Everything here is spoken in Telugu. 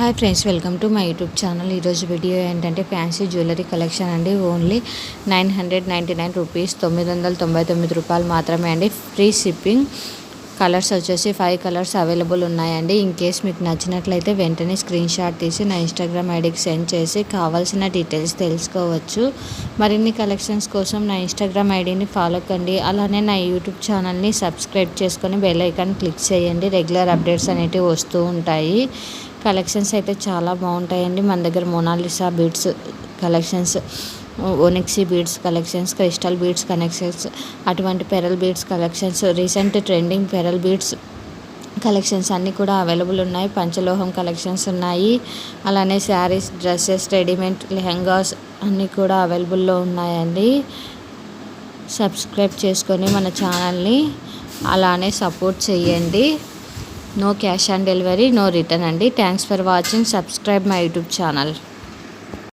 Hi friends, welcome to my YouTube channel. ఈరోజు వీడియో ఏంటంటే ఫ్యాన్సీ జ్యువెలరీ కలెక్షన్ అండి. ఓన్లీ 999 రూపీస్, 999 రూపాయలు మాత్రమే అండి. Free shipping. కలర్స్ వచ్చేసి 5 కలర్స్ అవైలబుల్ ఉన్నాయండి. ఇన్ కేస్ మీకు నచ్చినట్లయితే వెంటనే స్క్రీన్ షాట్ తీసి నా ఇన్స్టాగ్రామ్ ఐడికి సెండ్ చేసి కావాల్సిన డీటెయిల్స్ తెలుసుకోవచ్చు. మరిన్ని కలెక్షన్స్ కోసం నా ఇన్స్టాగ్రామ్ ఐడిని ఫాలో కండి. అలానే నా యూట్యూబ్ ఛానల్ని సబ్స్క్రైబ్ చేసుకొని బెల్ ఐకాన్ క్లిక్ చేయండి. రెగ్యులర్ అప్డేట్స్ అనేవి వస్తూ ఉంటాయి. కలెక్షన్స్ అయితే చాలా బాగుంటాయండి. మన దగ్గర Mona Lisa beads collections, onyx beads collections, crystal beads collections, అటువంటి pearl beads collections, recent trending pearl beads collections అన్నీ కూడా అవైలబుల్ ఉన్నాయి. పంచలోహం కలెక్షన్స్ ఉన్నాయి. అలానే శారీస్, డ్రెస్సెస్, రెడీమేడ్ లెహంగాస్ అన్నీ కూడా అవైలబుల్లో ఉన్నాయండి. సబ్స్క్రైబ్ చేసుకొని మన ఛానల్ని అలానే సపోర్ట్ చేయండి. No cash on delivery, no return అండి. Thanks for watching. Subscribe my YouTube channel.